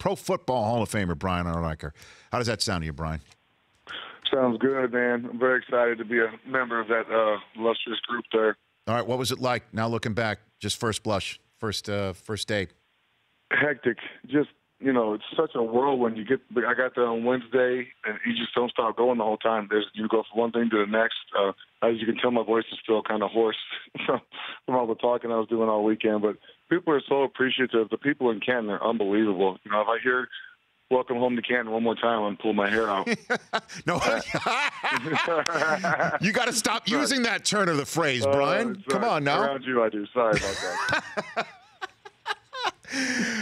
Pro Football Hall of Famer Brian Urlacher. How does that sound to you, Brian? Sounds good, man. I'm very excited to be a member of that illustrious group there. All right, what was it like now looking back, just first blush, first day? Hectic. Just, it's such a whirlwind. I got there on Wednesday, and you just don't stop going the whole time. You go from one thing to the next. As you can tell, my voice is still kind of hoarse from all the talking I was doing all weekend. But people are so appreciative. The people in Canton are unbelievable. If I hear "Welcome home to Canton" one more time, I'm pulling my hair out. No, you got to stop using that turn of the phrase, Brian. Come on now. Around you, I do. Sorry about that.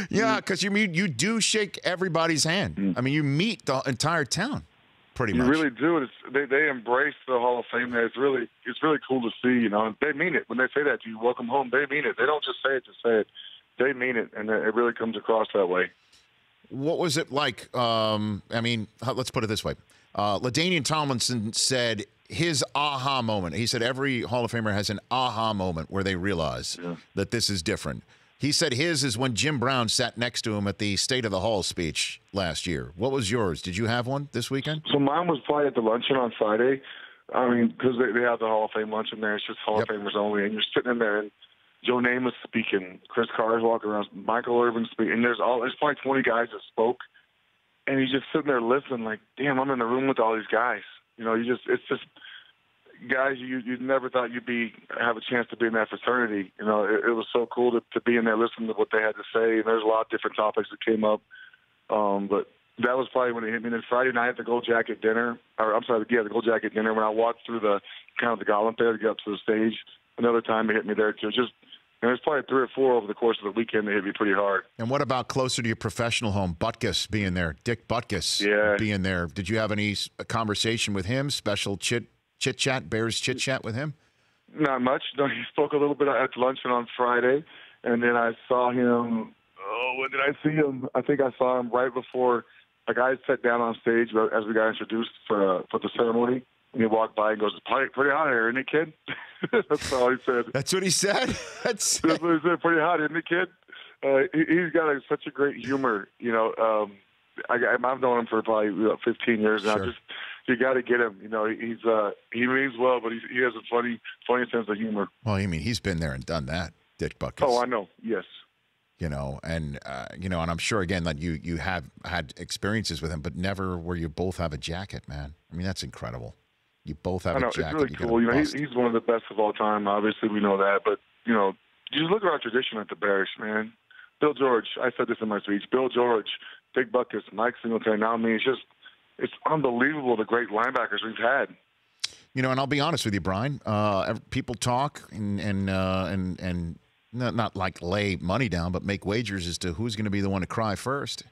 Yeah, because you do shake everybody's hand. I mean, you meet the entire town, pretty much. You really do. They embrace the Hall of Fame. It's really cool to see. They mean it when they say that to you. Welcome home. They mean it. They don't just say it to say it. They mean it, and it really comes across that way. What was it like? Let's put it this way. LaDainian Tomlinson said his aha moment. He said every Hall of Famer has an aha moment where they realize that this is different. He said his is when Jim Brown sat next to him at the State of the Hall speech last year. What was yours? Did you have one this weekend? So mine was probably at the luncheon on Friday. Because they have the Hall of Fame luncheon there. It's just Hall of Famers only. And you're sitting in there, and Joe Namath speaking. Chris Carr's walking around. Michael Irvin speaking. And there's probably 20 guys that spoke. And he's just sitting there listening like, damn, I'm in the room with all these guys. It's just guys you never thought you'd have a chance to be in that fraternity. It was so cool to be in there listening to what they had to say. And there's a lot of different topics that came up. But that was probably when it hit me. And then Friday night at the Gold Jacket dinner, the Gold Jacket dinner, when I walked through the gauntlet there to get up to the stage, another time it hit me there too. There's probably 3 or 4 over the course of the weekend that hit me pretty hard. And what about closer to your professional home, Butkus being there, Dick Butkus being there? Did you have any conversation with him, special chit-chat, Bears chit-chat with him? Not much. No, he spoke a little bit at luncheon on Friday, and then I saw him. Oh, when did I see him? I think I saw him right before a guy sat down on stage as we got introduced for the ceremony. And he walked by and goes, pretty hot here, isn't it, kid? That's all he said. That's what he said? That's what he said. Pretty hot, isn't it, kid? He's got such a great humor. I've known him for probably 15 years now. Sure. You got to get him. He means well, but he has a funny sense of humor. Well, he's been there and done that, Dick Butkus. Oh, I know. Yes. And I'm sure again that you have had experiences with him, but never where you both have a jacket, man. That's incredible. You both have a jacket. It's really cool. He's one of the best of all time. Obviously, we know that. But you just look at our tradition at the Bears, man. Bill George. I said this in my speech. Bill George, Dick Butkus, Mike Singletary. Now, it's unbelievable the great linebackers we've had. And I'll be honest with you, Brian. People talk and not like lay money down, but make wagers as to who's going to be the one to cry first.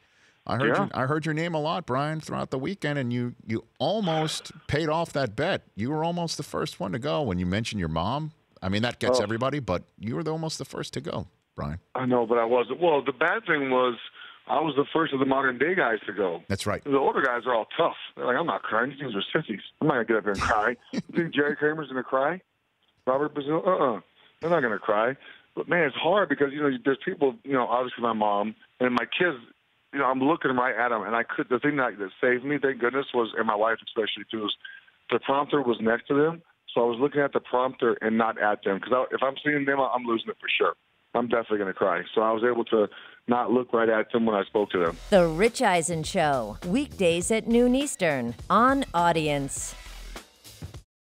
I heard your name a lot, Brian, throughout the weekend, and you almost paid off that bet. You were almost the first one to go when you mentioned your mom. That gets everybody, but you were almost the first to go, Brian. I know, but I wasn't. Well, the bad thing was I was the first of the modern-day guys to go. That's right. The older guys are all tough. They're like, I'm not crying. These things are sissies. I'm not going to get up here and cry. You think Jerry Kramer's going to cry? Robert Brazil? They're not going to cry. But, man, it's hard because, there's people, obviously my mom and my kids, I'm looking right at them. And the thing that saved me, thank goodness, and my wife especially, too, was the prompter was next to them. So I was looking at the prompter and not at them. Because if I'm seeing them, I'm losing it for sure. I'm definitely going to cry. So I was able to not look right at them when I spoke to them. The Rich Eisen Show, weekdays at noon Eastern on Audience.